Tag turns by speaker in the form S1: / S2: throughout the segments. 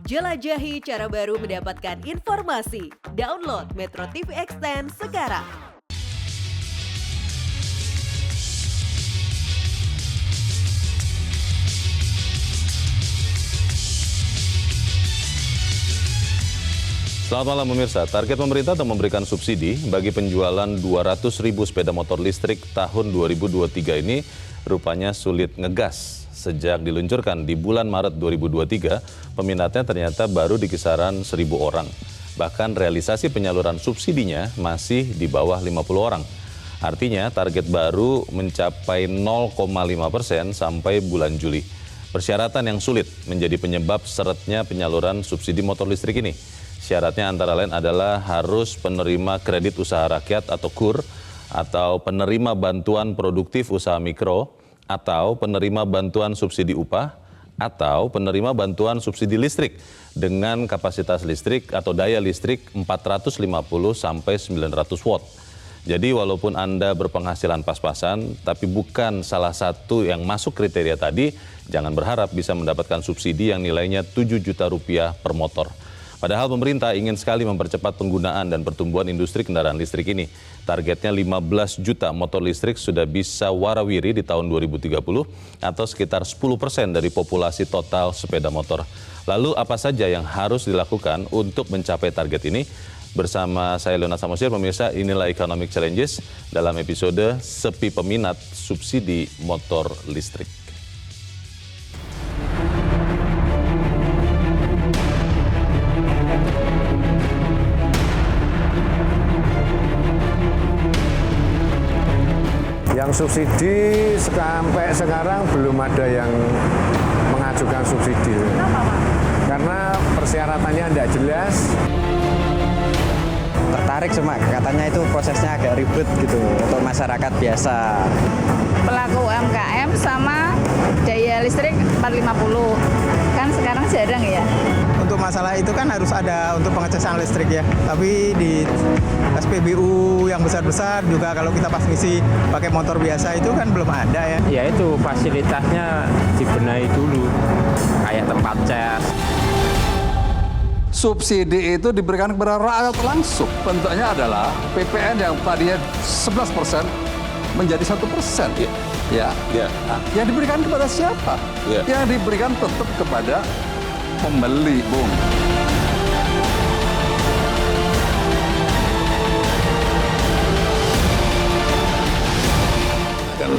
S1: Jelajahi cara baru mendapatkan informasi. Download Metro TV Extend sekarang.
S2: Selamat malam pemirsa, target pemerintah untuk memberikan subsidi bagi penjualan 200.000 sepeda motor listrik tahun 2023 ini rupanya sulit ngegas. Sejak diluncurkan di bulan Maret 2023, peminatnya ternyata baru di kisaran 1.000 orang. Bahkan realisasi penyaluran subsidinya masih di bawah 50 orang. Artinya target baru mencapai 0,5% sampai bulan Juli. Persyaratan yang sulit menjadi penyebab seretnya penyaluran subsidi motor listrik ini. Syaratnya antara lain adalah harus penerima kredit usaha rakyat atau KUR, atau penerima bantuan produktif usaha mikro, atau penerima bantuan subsidi upah, atau penerima bantuan subsidi listrik dengan kapasitas listrik atau daya listrik 450 sampai 900 watt. Jadi walaupun Anda berpenghasilan pas-pasan, tapi bukan salah satu yang masuk kriteria tadi, jangan berharap bisa mendapatkan subsidi yang nilainya 7 juta rupiah per motor. Padahal pemerintah ingin sekali mempercepat penggunaan dan pertumbuhan industri kendaraan listrik ini. Targetnya 15 juta motor listrik sudah bisa warawiri di tahun 2030 atau sekitar 10% dari populasi total sepeda motor. Lalu apa saja yang harus dilakukan untuk mencapai target ini? Bersama saya Leonard Samosir, pemirsa, inilah Economic Challenges dalam episode Sepi Peminat Subsidi Motor Listrik.
S3: Yang subsidi sampai sekarang belum ada yang mengajukan subsidi. Karena persyaratannya tidak jelas.
S4: Tertarik cuma katanya itu prosesnya agak ribet gitu untuk masyarakat biasa.
S5: Pelaku UMKM sama daya listrik 450. Kan sekarang jarang ya.
S6: Untuk masalah itu kan harus ada untuk pengecasan listrik ya. Tapi di SPBU yang besar-besar juga kalau kita pas ngisi pakai motor biasa itu kan belum ada ya.
S7: Ya itu fasilitasnya dibenahi dulu, kayak tempat cas.
S8: Subsidi itu diberikan kepada rakyat langsung. Bentuknya adalah PPN yang tadinya 11% menjadi 1%. Ya. Nah, yang diberikan kepada siapa? Yang diberikan tetap kepada pembeli, Bung.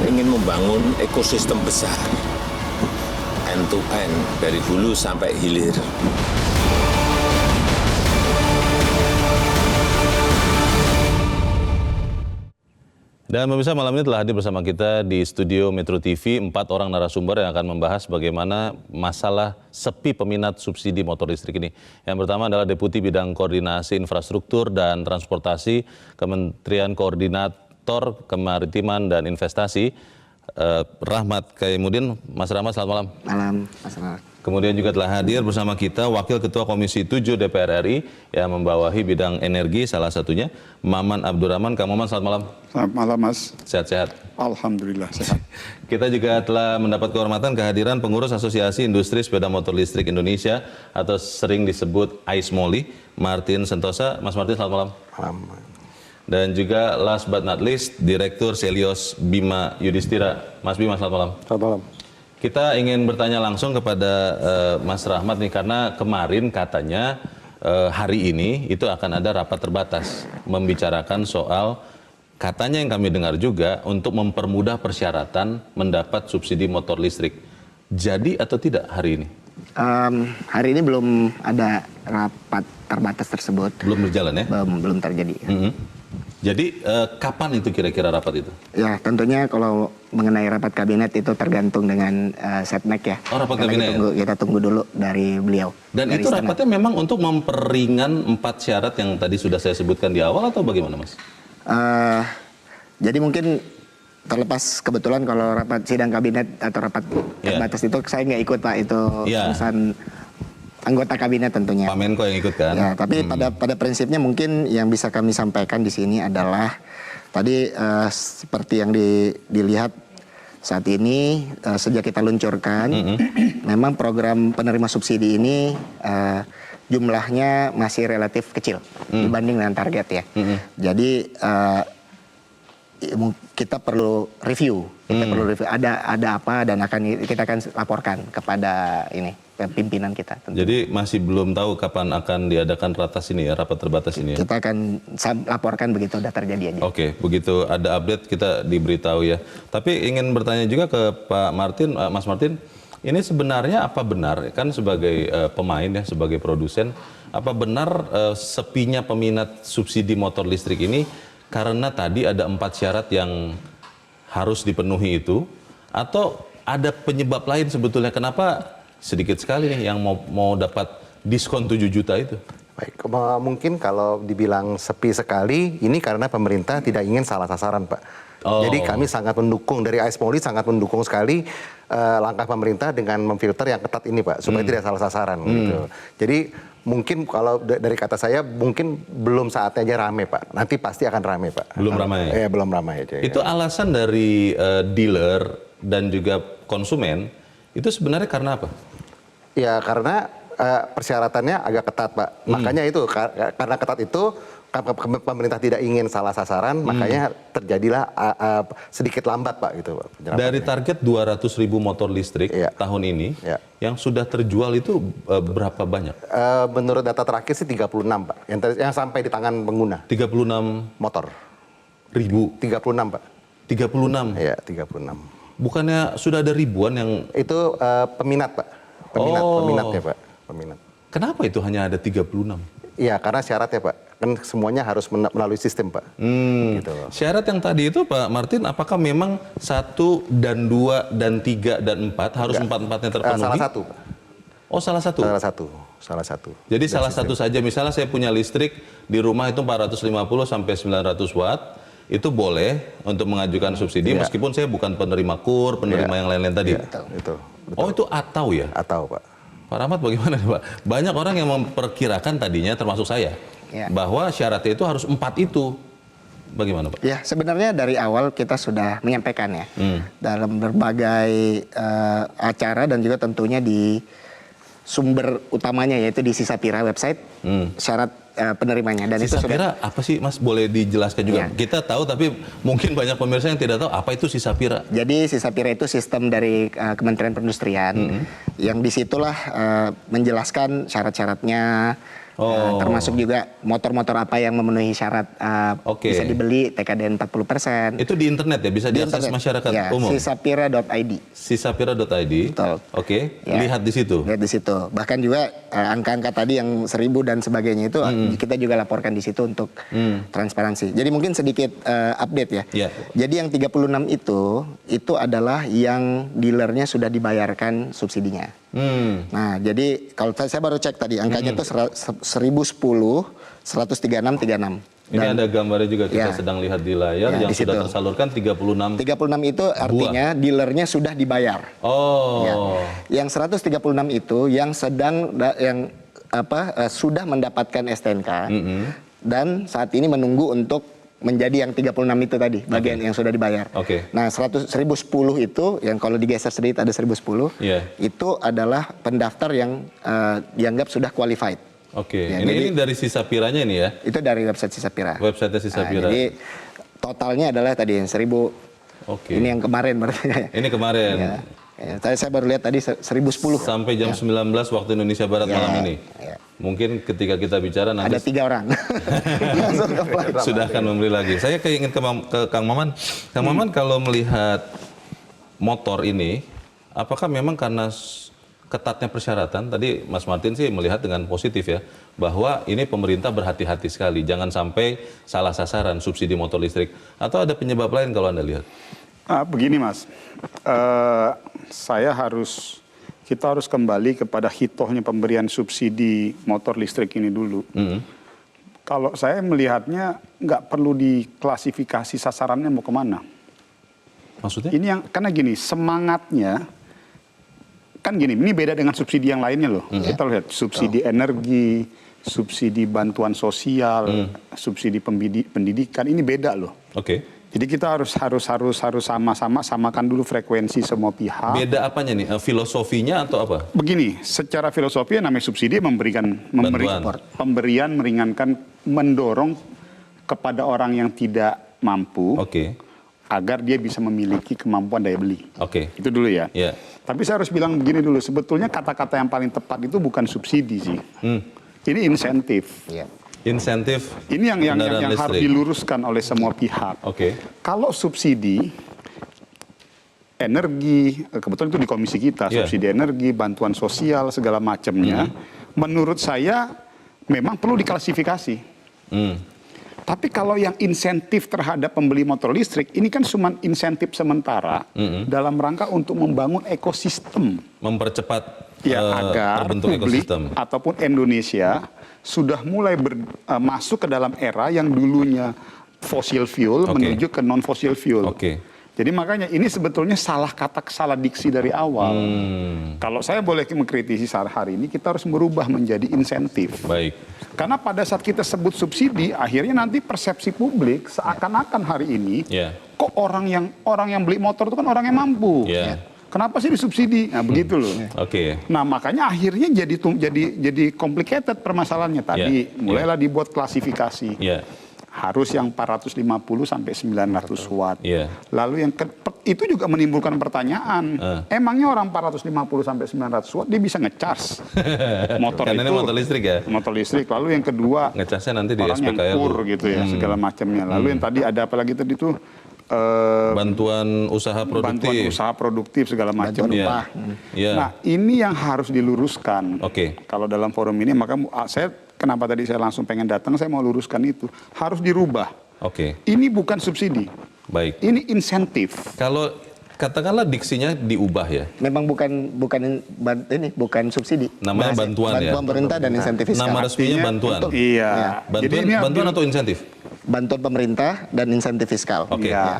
S9: Ingin membangun ekosistem besar, end to end, dari hulu sampai hilir.
S2: Dan pemirsa, malam ini telah hadir bersama kita di studio Metro TV 4 orang narasumber yang akan membahas bagaimana masalah sepi peminat subsidi motor listrik ini. Yang pertama adalah Deputi Bidang Koordinasi Infrastruktur dan Transportasi Kementerian Koordinator Kemaritiman dan Investasi, Rahmat Kaimudin. Mas Rahmat, selamat malam.
S4: Malam, Mas Rahmat.
S2: Kemudian juga telah hadir bersama kita Wakil Ketua Komisi 7 DPR RI yang membawahi bidang energi salah satunya, Maman Abdurrahman. Kang Maman, selamat malam.
S10: Selamat malam, Mas.
S2: Sehat-sehat?
S10: Alhamdulillah sehat.
S2: Kita juga telah mendapat kehormatan kehadiran pengurus Asosiasi Industri Sepeda Motor Listrik Indonesia atau sering disebut AISMOLI, Martin Sentosa. Mas Martin, selamat malam.
S4: Malam.
S2: Dan juga last but not least, Direktur Selios Bima Yudhistira. Mas Bima, selamat malam.
S3: Selamat malam.
S2: Kita ingin bertanya langsung kepada Mas Rahmat nih, karena kemarin katanya hari ini itu akan ada rapat terbatas membicarakan soal, katanya yang kami dengar juga, untuk mempermudah persyaratan mendapat subsidi motor listrik. Jadi atau tidak hari ini?
S4: Hari ini belum ada rapat terbatas tersebut.
S2: Belum berjalan ya?
S4: Belum terjadi.
S2: Jadi kapan itu kira-kira rapat itu?
S4: Ya tentunya kalau mengenai rapat kabinet itu tergantung dengan setnek ya.
S2: Oh, rapat kabinet.
S4: Kita tunggu dulu dari beliau.
S2: Dan dari itu rapatnya memang untuk memperingan 4 syarat yang tadi sudah saya sebutkan di awal atau bagaimana, Mas?
S4: Jadi mungkin terlepas kebetulan kalau rapat sidang kabinet atau rapat terbatas itu saya nggak ikut Pak, itu urusan anggota kabinet tentunya.
S2: Pak Menko yang ikut kan?
S4: Ya, tapi pada prinsipnya mungkin yang bisa kami sampaikan di sini adalah tadi seperti yang dilihat saat ini sejak kita luncurkan memang program penerima subsidi ini jumlahnya masih relatif kecil dibanding dengan target ya. Jadi kita perlu review, ada apa dan kita akan laporkan kepada pimpinan kita. Tentu.
S2: Jadi masih belum tahu kapan akan diadakan ratas ini ya, rapat terbatas ini ya?
S4: Kita akan laporkan begitu udah terjadi aja.
S2: Oke, begitu ada update kita diberitahu ya. Tapi ingin bertanya juga ke Pak Martin, Mas Martin, ini sebenarnya apa benar, kan sebagai pemain ya, sebagai produsen, apa benar sepinya peminat subsidi motor listrik ini karena tadi ada 4 syarat yang harus dipenuhi itu, atau ada penyebab lain sebetulnya kenapa sedikit sekali nih yang mau dapat diskon 7 juta itu?
S11: Baik, mungkin kalau dibilang sepi sekali, ini karena pemerintah tidak ingin salah sasaran, Pak. Jadi kami sangat mendukung, dari AS Polri sangat mendukung sekali langkah pemerintah dengan memfilter yang ketat ini, Pak, supaya tidak salah sasaran. Gitu. Jadi mungkin kalau dari kata saya, mungkin belum saatnya aja rame, Pak. Nanti pasti akan rame, Pak.
S2: Belum ramai?
S11: Belum ramai aja.
S2: Itu alasan dari dealer dan juga konsumen, itu sebenarnya karena apa?
S11: Ya karena persyaratannya agak ketat, Pak. Makanya itu, karena ketat itu, pemerintah tidak ingin salah sasaran, makanya terjadilah sedikit lambat, Pak, gitu, Pak.
S2: Dari target 200.000 motor listrik tahun ini, yang sudah terjual itu berapa banyak?
S11: Menurut data terakhir sih 36, Pak, yang sampai di tangan pengguna.
S2: 36
S11: motor.
S2: Ribu?
S11: 36, Pak.
S2: 36?
S11: Iya, 36.
S2: Bukannya sudah ada ribuan yang...
S11: Itu peminat, Pak. Peminatnya, Pak. Peminat.
S2: Kenapa itu hanya ada 36?
S11: Iya, karena syaratnya, Pak. Kan semuanya harus melalui sistem, Pak. Gitu.
S2: Syarat yang tadi itu, Pak Martin, apakah memang 1 dan 2 dan 3 dan 4 harus 4-4-nya terpenuhi?
S11: Salah satu, Pak.
S2: Oh, salah satu?
S11: Salah satu.
S2: Jadi dan salah satu saja, misalnya saya punya listrik di rumah itu 450 sampai 900 watt, itu boleh untuk mengajukan subsidi meskipun saya bukan penerima KUR, penerima yang lain-lain tadi?
S11: Betul.
S2: Oh, itu atau ya?
S11: Atau, Pak.
S2: Pak Rahmat bagaimana Pak? Banyak orang yang memperkirakan tadinya, termasuk saya, bahwa syaratnya itu harus 4 itu. Bagaimana Pak?
S4: Ya, sebenarnya dari awal kita sudah menyampaikan ya, dalam berbagai acara dan juga tentunya di sumber utamanya yaitu di Sisapira website, syarat penerimanya. Dan
S2: Sisapira
S4: itu sudah,
S2: apa sih Mas? Boleh dijelaskan juga? Kita tahu tapi mungkin banyak pemirsa yang tidak tahu apa itu Sisapira.
S4: Jadi Sisapira itu sistem dari Kementerian Perindustrian yang disitulah menjelaskan syarat-syaratnya, termasuk juga motor-motor apa yang memenuhi syarat bisa dibeli TKDN 40%.
S2: Itu di internet ya? Bisa diakses masyarakat umum?
S4: Sisapira.id.
S2: Sisapira.id.
S4: Betul.
S2: Oke. Lihat di situ.
S4: Lihat di situ. Bahkan juga angka-angka tadi yang 1000 dan sebagainya itu kita juga laporkan di situ untuk transparansi. Jadi mungkin sedikit update ya. Jadi yang 36 itu adalah yang dealernya sudah dibayarkan subsidinya. Nah, jadi kalau saya baru cek tadi angkanya itu 1010, 136, 36.
S2: Ini ada gambarnya juga kita sedang lihat di layar yang sudah tersalurkan 36.
S4: 36 itu artinya dealernya sudah dibayar. Yang 136 itu yang sudah mendapatkan STNK dan saat ini menunggu untuk menjadi yang 36 itu tadi, bagian yang sudah dibayar. Nah, 1010 itu, yang kalau digeser sedikit ada 1010, itu adalah pendaftar yang dianggap sudah qualified.
S2: Ini dari Sisapiranya ini ya?
S4: Itu dari website Sisapira.
S2: Website Sisapira.
S4: Jadi totalnya adalah tadi 1000. Ini yang kemarin berarti.
S2: Ini kemarin.
S4: Saya baru lihat tadi 1010.
S2: Sampai jam 19 waktu Indonesia Barat malam ini. Mungkin ketika kita bicara nanti
S4: ada 3 orang.
S2: Sudah akan membeli lagi. Saya ingin ke Kang Maman. Kang Maman, kalau melihat motor ini, apakah memang karena ketatnya persyaratan? Tadi Mas Martin sih melihat dengan positif ya, bahwa ini pemerintah berhati-hati sekali, jangan sampai salah sasaran subsidi motor listrik. Atau ada penyebab lain kalau Anda lihat?
S10: Begini Mas, kita harus kembali kepada hitohnya pemberian subsidi motor listrik ini dulu. Kalau saya melihatnya nggak perlu diklasifikasi sasarannya mau kemana.
S2: Maksudnya?
S10: Ini yang karena gini, semangatnya kan gini, ini beda dengan subsidi yang lainnya loh. Kita lihat subsidi energi, subsidi bantuan sosial, subsidi pendidikan, ini beda loh. Jadi kita harus sama-sama samakan dulu frekuensi semua pihak.
S2: Beda apanya nih? Filosofinya atau apa?
S10: Begini, secara filosofi namanya subsidi pemberian meringankan, mendorong kepada orang yang tidak mampu. Agar dia bisa memiliki kemampuan daya beli. Itu dulu ya. Tapi saya harus bilang begini dulu, sebetulnya kata-kata yang paling tepat itu bukan subsidi sih. Ini insentif.
S2: Insentif.
S10: Ini yang harus diluruskan oleh semua pihak. Kalau subsidi energi, kebetulan itu di komisi kita, subsidi energi, bantuan sosial, segala macamnya, menurut saya memang perlu diklasifikasi. Tapi kalau yang insentif terhadap pembeli motor listrik, ini kan cuma insentif sementara dalam rangka untuk membangun ekosistem.
S2: Mempercepat
S10: agar publik ataupun Indonesia sudah mulai masuk ke dalam era yang dulunya fossil fuel menuju ke non fossil fuel. Jadi makanya ini sebetulnya salah diksi dari awal. Kalau saya boleh mengkritisi hari ini, kita harus merubah menjadi insentif. Karena pada saat kita sebut subsidi, akhirnya nanti persepsi publik seakan-akan hari ini, kok orang yang beli motor itu kan orang yang mampu. Kenapa sih disubsidi? Nah begitu loh. Nah makanya akhirnya jadi complicated permasalahannya. Tadi mulailah dibuat klasifikasi. Harus yang 450 sampai 900 watt. Lalu yang itu juga menimbulkan pertanyaan. Emangnya orang 450 sampai 900 watt dia bisa ngecas motor itu?
S2: Karena ini motor listrik ya.
S10: Motor listrik. Lalu yang kedua
S2: ngecasnya nanti di
S10: orang
S2: SPKL
S10: yang gitu ya segala macamnya. Lalu yang tadi ada apa lagi tadi tuh?
S2: Bantuan usaha produktif
S10: segala macam. Nah ini yang harus diluruskan. Kalau dalam forum ini maka kenapa tadi saya langsung pengen datang, saya mau luruskan itu harus dirubah. Ini bukan subsidi. Ini insentif.
S2: Kalau katakanlah diksinya diubah ya.
S4: Memang bukan subsidi.
S2: Namanya bantuan ya.
S4: Bantuan pemerintah dan insentif fiskal.
S2: Nama resminya bantuan. Bantuan atau insentif?
S4: Bantuan pemerintah dan insentif fiskal.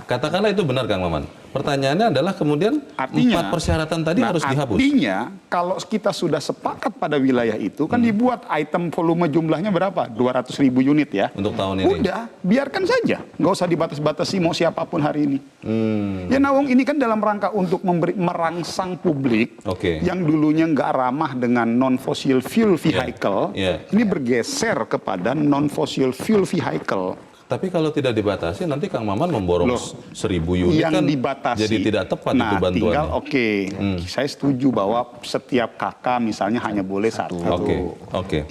S2: Katakanlah itu benar Kang Maman. Pertanyaannya adalah kemudian 4 persyaratan tadi harus dihapus.
S10: Artinya kalau kita sudah sepakat pada wilayah itu kan dibuat item volume jumlahnya berapa? 200.000 unit ya.
S2: Untuk tahun ini.
S10: Udah, biarkan saja. Nggak usah dibatas-batasi mau siapapun hari ini. Ya Nawang ini kan dalam rangka untuk merangsang publik yang dulunya nggak ramah dengan non-fossil fuel vehicle. Ini bergeser kepada non-fossil fuel vehicle.
S2: Tapi kalau tidak dibatasi, nanti Kang Maman memborong 1.000 unit
S10: yang
S2: kan
S10: dibatasi.
S2: Jadi tidak tepat itu bantuannya.
S10: Tinggal saya setuju bahwa setiap kakak misalnya hanya boleh 1.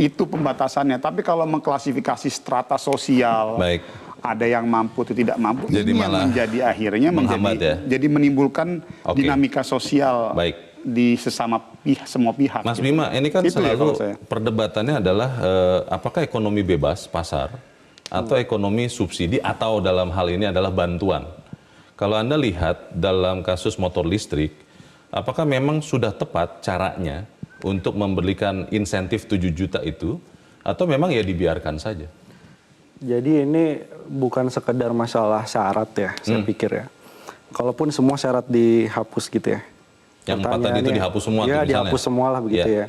S10: Itu pembatasannya. Tapi kalau mengklasifikasi strata sosial, ada yang mampu atau tidak mampu, jadi ini yang menjadi akhirnya jadi menimbulkan dinamika sosial. Di semua pihak.
S2: Mas Bima, ini kan selalu perdebatannya adalah apakah ekonomi bebas pasar atau ekonomi subsidi atau dalam hal ini adalah bantuan. Kalau Anda lihat dalam kasus motor listrik, apakah memang sudah tepat caranya untuk memberikan insentif 7 juta itu atau memang ya dibiarkan saja?
S12: Jadi ini bukan sekedar masalah syarat ya, saya pikir ya. Kalaupun semua syarat dihapus gitu ya.
S2: Yang 4 tadi itu dihapus semua
S12: ya,
S2: misalnya?
S12: Dihapus semua lah begitu ya.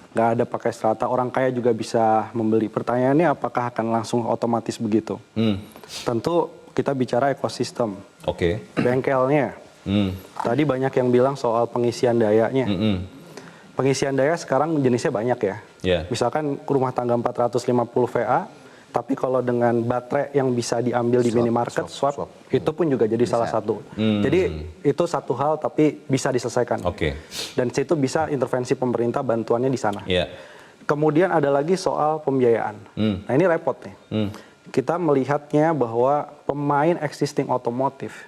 S12: Nggak ada pakai strata, orang kaya juga bisa membeli. Pertanyaannya apakah akan langsung otomatis begitu? Tentu kita bicara ekosistem. Bengkelnya. Tadi banyak yang bilang soal pengisian dayanya. Pengisian daya sekarang jenisnya banyak ya. Misalkan rumah tangga 450 VA, tapi kalau dengan baterai yang bisa diambil di minimarket, swap, itu pun juga jadi salah satu. Jadi itu satu hal tapi bisa diselesaikan. Dan situ bisa intervensi pemerintah, bantuannya di sana. Kemudian ada lagi soal pembiayaan. Nah ini repot nih. Kita melihatnya bahwa pemain existing otomotif,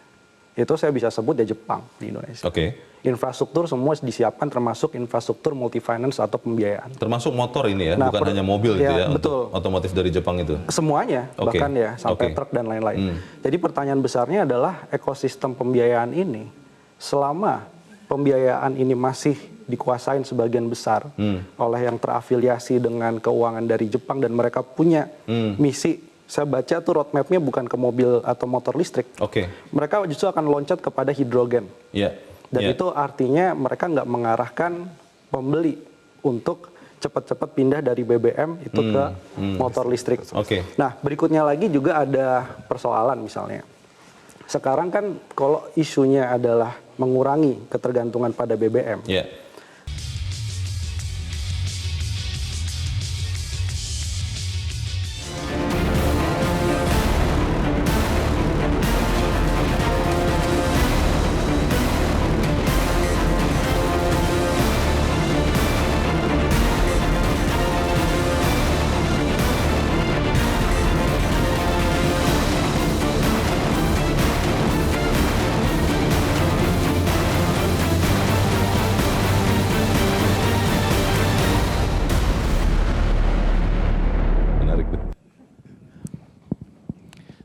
S12: itu saya bisa sebut ya Jepang di Indonesia. Infrastruktur semua disiapkan termasuk infrastruktur multi-finance atau pembiayaan.
S2: Termasuk motor ini ya, bukan hanya mobil gitu ya,
S12: betul.
S2: Untuk otomotif dari Jepang itu?
S12: Semuanya, bahkan ya sampai truk dan lain-lain. Jadi pertanyaan besarnya adalah ekosistem pembiayaan ini, selama pembiayaan ini masih dikuasain sebagian besar oleh yang terafiliasi dengan keuangan dari Jepang dan mereka punya misi, saya baca tuh roadmap-nya bukan ke mobil atau motor listrik. Mereka justru akan loncat kepada hidrogen. Dan itu artinya mereka nggak mengarahkan pembeli untuk cepat-cepat pindah dari BBM itu ke motor listrik. Nah berikutnya lagi juga ada persoalan misalnya. Sekarang kan kalau isunya adalah mengurangi ketergantungan pada BBM.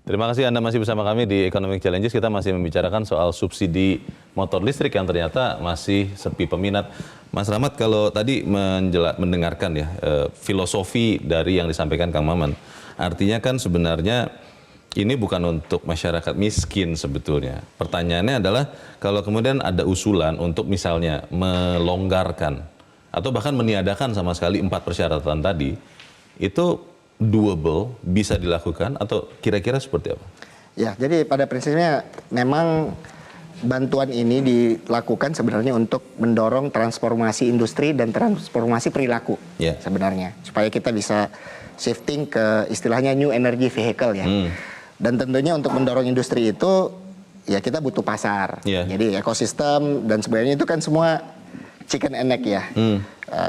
S2: Terima kasih Anda masih bersama kami di Economic Challenges. Kita masih membicarakan soal subsidi motor listrik yang ternyata masih sepi peminat. Mas Rahmat, kalau tadi mendengarkan ya filosofi dari yang disampaikan Kang Maman, artinya kan sebenarnya ini bukan untuk masyarakat miskin sebetulnya. Pertanyaannya adalah kalau kemudian ada usulan untuk misalnya melonggarkan atau bahkan meniadakan sama sekali 4 persyaratan tadi, itu doable, bisa dilakukan atau kira-kira seperti apa?
S4: Ya, jadi pada prinsipnya memang bantuan ini dilakukan sebenarnya untuk mendorong transformasi industri dan transformasi perilaku sebenarnya. Supaya kita bisa shifting ke istilahnya new energy vehicle ya. Dan tentunya untuk mendorong industri itu ya kita butuh pasar. Jadi ekosistem dan sebagainya itu kan semua chicken and egg ya.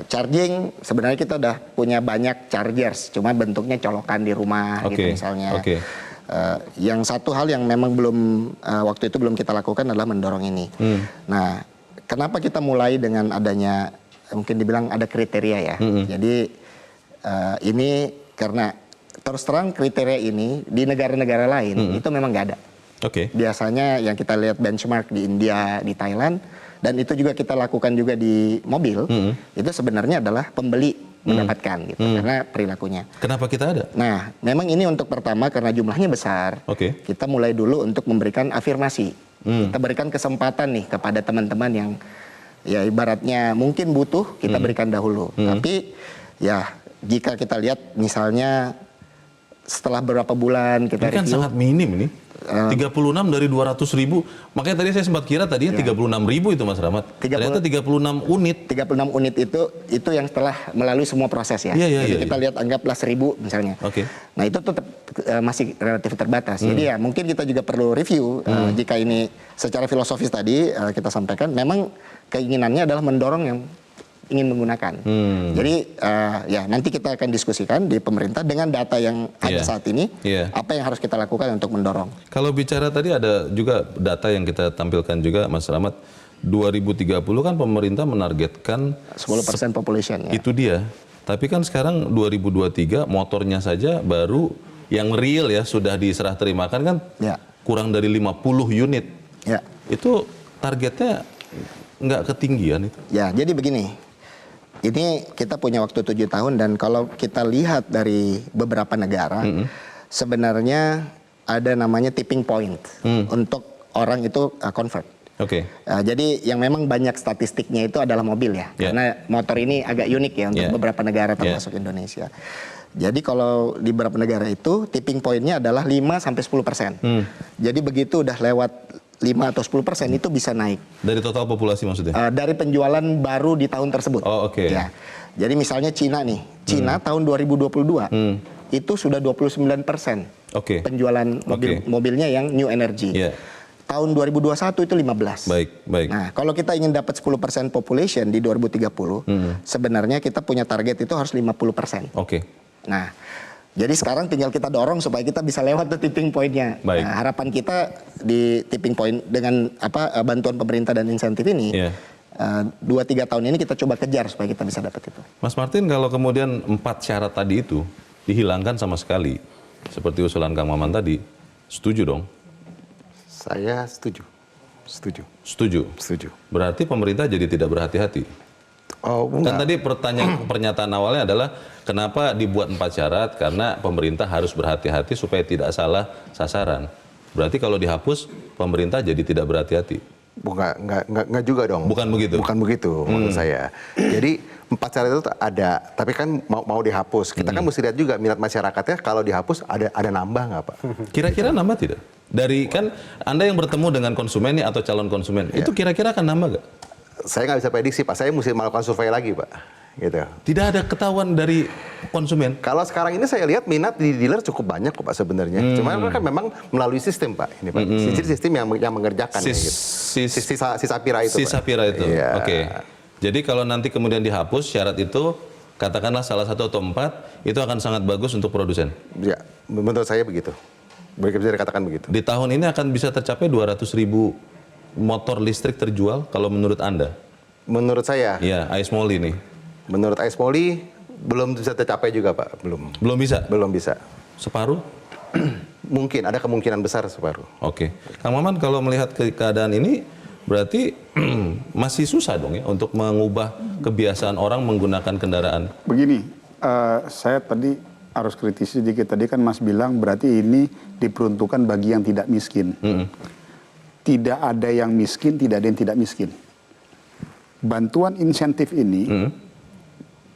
S4: Charging sebenarnya kita udah punya banyak chargers, cuma bentuknya colokan di rumah gitu misalnya. Yang satu hal yang memang belum waktu itu belum kita lakukan adalah mendorong ini. Nah, kenapa kita mulai dengan adanya mungkin dibilang ada kriteria ya. Jadi ini karena terus terang kriteria ini di negara-negara lain itu memang nggak ada. Biasanya yang kita lihat benchmark di India, di Thailand, dan itu juga kita lakukan juga di mobil, itu sebenarnya adalah pembeli mendapatkan gitu, karena perilakunya.
S2: Kenapa kita ada?
S4: Nah, memang ini untuk pertama karena jumlahnya besar, kita mulai dulu untuk memberikan afirmasi. Kita berikan kesempatan nih kepada teman-teman yang ya ibaratnya mungkin butuh, kita berikan dahulu. Tapi ya jika kita lihat misalnya setelah beberapa bulan kita
S2: ini kan sangat minim ini. 36 dari 200.000. Makanya tadi saya sempat kira tadinya 36.000 itu Mas Rahmat. Ternyata 36 unit.
S4: 36 unit itu yang setelah melalui semua proses ya. Jadi kita lihat anggaplah 1.000 misalnya. Nah, itu tetap masih relatif terbatas. Jadi ya mungkin kita juga perlu review jika ini secara filosofis tadi kita sampaikan memang keinginannya adalah mendorong yang ingin menggunakan. Jadi ya nanti kita akan diskusikan di pemerintah dengan data yang ada saat ini, apa yang harus kita lakukan untuk mendorong.
S2: Kalau bicara tadi ada juga data yang kita tampilkan juga Mas Rahmat, 2030 kan pemerintah menargetkan
S4: 10% population ya.
S2: Itu dia. Tapi kan sekarang 2023 motornya saja baru yang real ya sudah diserah terimakan kan kurang dari 50 unit. Itu targetnya nggak ketinggian itu.
S4: Ya, jadi begini. Ini kita punya waktu 7 tahun dan kalau kita lihat dari beberapa negara, sebenarnya ada namanya tipping point untuk orang itu convert. Jadi yang memang banyak statistiknya itu adalah mobil ya, karena motor ini agak unik ya untuk beberapa negara termasuk Indonesia. Jadi kalau di beberapa negara itu tipping point-nya adalah 5-10%. Jadi begitu udah lewat 5 atau 10% itu bisa naik.
S2: Dari total populasi maksudnya?
S4: Dari penjualan baru di tahun tersebut. Ya. Jadi misalnya Cina nih, Cina tahun 2022 itu sudah 29% penjualan mobilnya yang new energy. Tahun 2021 itu 15.
S2: Baik.
S4: Nah, kalau kita ingin dapat 10% population di 2030, sebenarnya kita punya target itu harus 50%. Nah, jadi sekarang tinggal kita dorong supaya kita bisa lewat ke tipping point-nya. Nah, harapan kita di tipping point dengan bantuan pemerintah dan insentif ini, 2-3 tahun ini kita coba kejar supaya kita bisa dapat itu.
S2: Mas Martin, kalau kemudian 4 syarat tadi itu dihilangkan sama sekali, seperti usulan Kang Maman tadi, setuju dong?
S11: Saya setuju.
S2: Setuju. Berarti pemerintah jadi tidak berhati-hati? Kan tadi pernyataan awalnya adalah kenapa dibuat 4 syarat, karena pemerintah harus berhati-hati supaya tidak salah sasaran. Berarti kalau dihapus, pemerintah jadi tidak berhati-hati?
S11: Nggak juga dong.
S2: Bukan begitu?
S11: Bukan begitu menurut saya. Jadi 4 syarat itu ada, tapi kan mau dihapus. Kita kan mesti lihat juga minat masyarakatnya, kalau dihapus ada nambah nggak Pak?
S2: Kira-kira nambah tidak? Dari kan Anda yang bertemu dengan konsumen atau calon konsumen, itu kira-kira akan nambah nggak?
S11: Saya nggak bisa prediksi Pak, saya mesti melakukan survei lagi Pak. Gitu.
S2: Tidak ada ketahuan dari konsumen?
S11: Kalau sekarang ini saya lihat minat di dealer cukup banyak kok Pak sebenarnya. Cuma kan memang melalui sistem Pak. Ini Pak, sistem yang mengerjakan. Si Sapira itu.
S2: Si Sapira itu, oke. Jadi kalau nanti kemudian dihapus syarat itu, katakanlah salah 1 atau 4, itu akan sangat bagus untuk produsen?
S11: Ya, menurut saya begitu. Bisa dikatakan begitu.
S2: Di tahun ini akan bisa tercapai 200.000 motor listrik terjual kalau menurut Anda?
S11: Menurut saya?
S2: Iya, Ais Moli nih.
S11: Menurut Ais Moli belum bisa tercapai juga Pak, belum.
S2: Belum bisa?
S11: Belum bisa.
S2: Separuh?
S11: Mungkin, ada kemungkinan besar separuh.
S2: Oke. Kang Maman, kalau melihat keadaan ini, berarti masih susah dong ya untuk mengubah kebiasaan orang menggunakan kendaraan?
S10: Begini, saya tadi harus kritisi sedikit. Tadi kan Mas bilang berarti ini diperuntukkan bagi yang tidak miskin. Tidak ada yang miskin, tidak ada yang tidak miskin. Bantuan insentif ini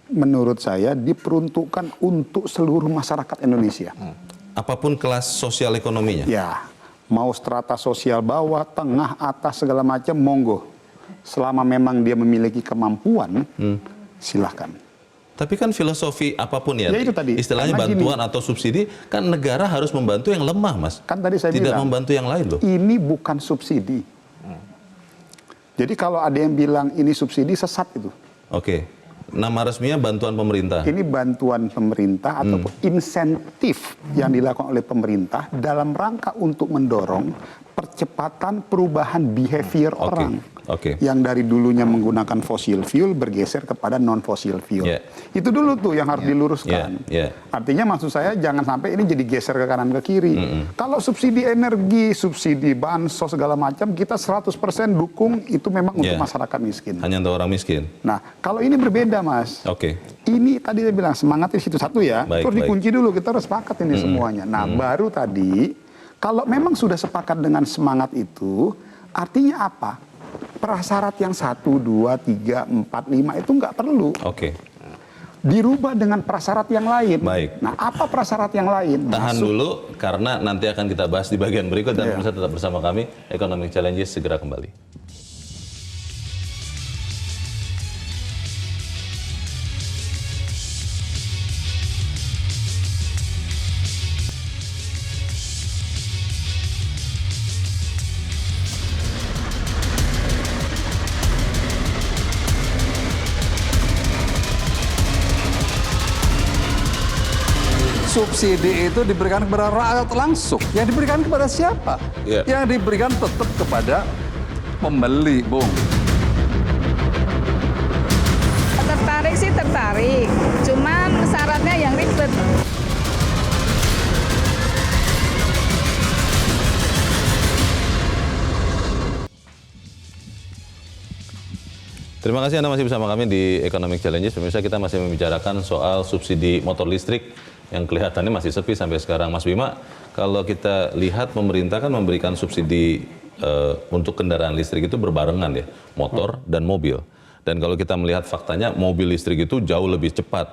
S10: menurut saya diperuntukkan untuk seluruh masyarakat Indonesia.
S2: Apapun kelas sosial ekonominya?
S10: Ya, mau strata sosial bawah, tengah, atas, segala macam, monggo. Selama memang dia memiliki kemampuan, silahkan.
S2: Tapi kan filosofi apapun ya,
S10: itu tadi,
S2: istilahnya bantuan atau subsidi, kan negara harus membantu yang lemah Mas.
S10: Kan tadi saya
S2: tidak
S10: bilang,
S2: membantu yang lain loh.
S10: Ini bukan subsidi. Jadi kalau ada yang bilang ini subsidi, sesat itu.
S2: Oke. Nama resminya bantuan pemerintah.
S10: Ini bantuan pemerintah atau insentif yang dilakukan oleh pemerintah dalam rangka untuk mendorong percepatan perubahan behavior orang. Yang dari dulunya menggunakan fossil fuel bergeser kepada non fossil fuel. Itu dulu tuh yang harus diluruskan. Artinya maksud saya jangan sampai ini jadi geser ke kanan ke kiri. Kalau subsidi energi, subsidi bansos segala macam kita 100% dukung, itu memang untuk masyarakat miskin.
S2: Hanya untuk orang miskin.
S10: Nah, kalau ini berbeda Mas. Ini tadi saya bilang semangat di situ satu ya. Terus dikunci dulu, kita harus sepakat ini semuanya. Nah, baru tadi kalau memang sudah sepakat dengan semangat itu, artinya apa? Prasyarat yang 1, 2, 3, 4, 5 itu nggak perlu. Dirubah dengan prasyarat yang lain. Nah, apa prasyarat yang lain?
S2: Tahan dulu, karena nanti akan kita bahas di bagian berikut. Dan pemirsa tetap bersama kami, Economic Challenges segera kembali.
S8: Subsidi itu diberikan kepada rakyat langsung. Yang diberikan kepada siapa? Yang diberikan tetap kepada pembeli, Bung.
S5: Tertarik sih tertarik, cuman syaratnya yang ribet.
S2: Terima kasih Anda masih bersama kami di Economic Challenges. Pemirsa, kita masih membicarakan soal subsidi motor listrik yang kelihatannya masih sepi sampai sekarang. Mas Bima, kalau kita lihat pemerintah kan memberikan subsidi untuk kendaraan listrik itu berbarengan ya, motor dan mobil. Dan kalau kita melihat faktanya, mobil listrik itu jauh lebih cepat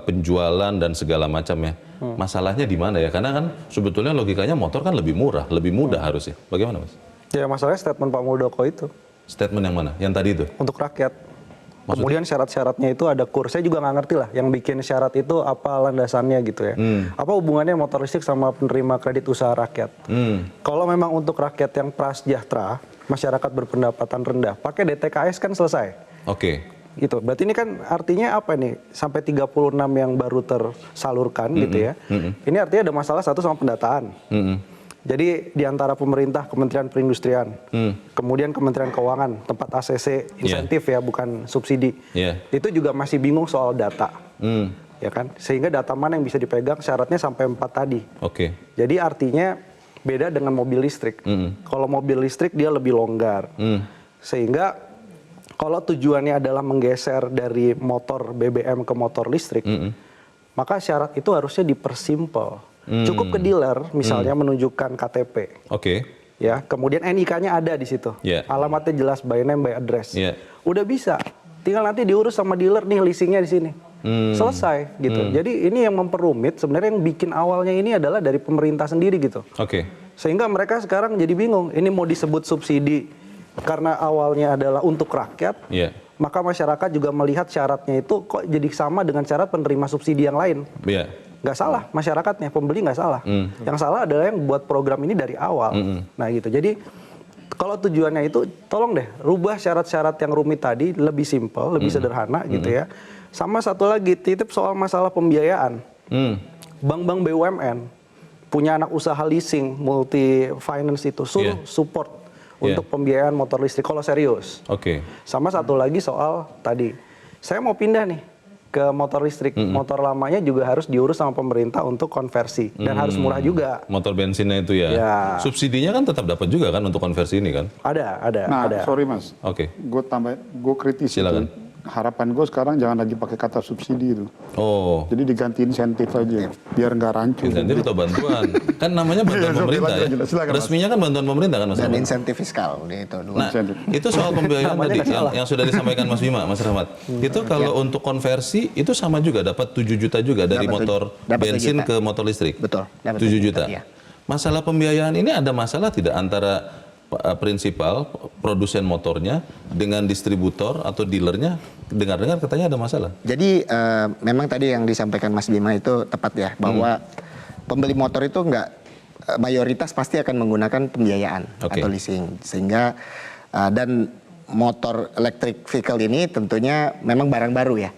S2: penjualan dan segala macamnya. Masalahnya di mana ya? Karena kan sebetulnya logikanya motor kan lebih murah, lebih mudah harusnya. Bagaimana Mas?
S12: Ya masalahnya statement Pak Muldoko itu.
S2: Statement yang mana? Yang tadi itu?
S12: Untuk rakyat. Maksudnya? Kemudian syarat-syaratnya itu ada kurs. Saya juga nggak ngerti lah yang bikin syarat itu apa landasannya gitu ya. Apa hubungannya motor listrik sama penerima kredit usaha rakyat? Kalau memang untuk rakyat yang prasejahtera, masyarakat berpendapatan rendah, pakai DTKS kan selesai. Gitu. Berarti ini kan artinya apa nih? Sampai 36 yang baru tersalurkan gitu ya. Ini artinya ada masalah satu sama pendataan. Jadi di antara pemerintah, Kementerian Perindustrian, kemudian Kementerian Keuangan, tempat ACC, insentif ya, bukan subsidi. Itu juga masih bingung soal data. Ya kan? Sehingga data mana yang bisa dipegang, syaratnya sampai 4 tadi. Jadi artinya beda dengan mobil listrik. Kalau mobil listrik dia lebih longgar. Sehingga kalau tujuannya adalah menggeser dari motor BBM ke motor listrik, maka syarat itu harusnya dipersimpel. Cukup ke dealer misalnya menunjukkan KTP. ya, kemudian NIK-nya ada di situ, alamatnya jelas, by name, by address, udah bisa, tinggal nanti diurus sama dealer nih leasingnya di sini, selesai gitu. Jadi ini yang memperumit, sebenarnya yang bikin awalnya ini adalah dari pemerintah sendiri gitu. Sehingga mereka sekarang jadi bingung, ini mau disebut subsidi karena awalnya adalah untuk rakyat, maka masyarakat juga melihat syaratnya itu kok jadi sama dengan syarat penerima subsidi yang lain. Nggak salah masyarakatnya, pembeli nggak salah. Yang salah adalah yang buat program ini dari awal. Nah gitu, jadi kalau tujuannya itu tolong deh rubah syarat-syarat yang rumit tadi lebih simpel, lebih sederhana gitu ya. Sama satu lagi titip soal masalah pembiayaan. Bank-bank BUMN punya anak usaha leasing, multi finance itu suruh support untuk pembiayaan motor listrik kalau serius. Sama satu lagi soal tadi, saya mau pindah nih ke motor listrik, motor lamanya juga harus diurus sama pemerintah untuk konversi dan harus murah juga.
S2: Motor bensinnya itu ya. Subsidinya kan tetap dapat juga kan untuk konversi ini kan?
S12: Ada.
S10: Nah,
S12: ada.
S10: sorry Mas. Gue kritis.
S2: Silakan.
S10: Harapan gue sekarang jangan lagi pakai kata subsidi itu. Jadi diganti insentif aja, biar nggak rancu.
S2: Insentif atau bantuan? Kan namanya bantuan pemerintah ya. Resminya kan bantuan pemerintah kan Mas.
S4: Dan insentif fiskal itu.
S2: Nah, itu soal pembiayaan tadi yang sudah disampaikan Mas Bima, Mas Rahmat. Itu kalau untuk konversi itu sama juga dapat 7 juta juga dari motor bensin ke motor listrik.
S4: Betul.
S2: 7 juta. Masalah pembiayaan ini ada masalah tidak antara prinsipal produsen motornya dengan distributor atau dealernya? Dengar-dengar katanya ada masalah.
S4: Jadi memang tadi yang disampaikan Mas Bima itu tepat ya, bahwa pembeli motor itu mayoritas pasti akan menggunakan pembiayaan atau leasing, sehingga dan motor electric vehicle ini tentunya memang barang baru ya.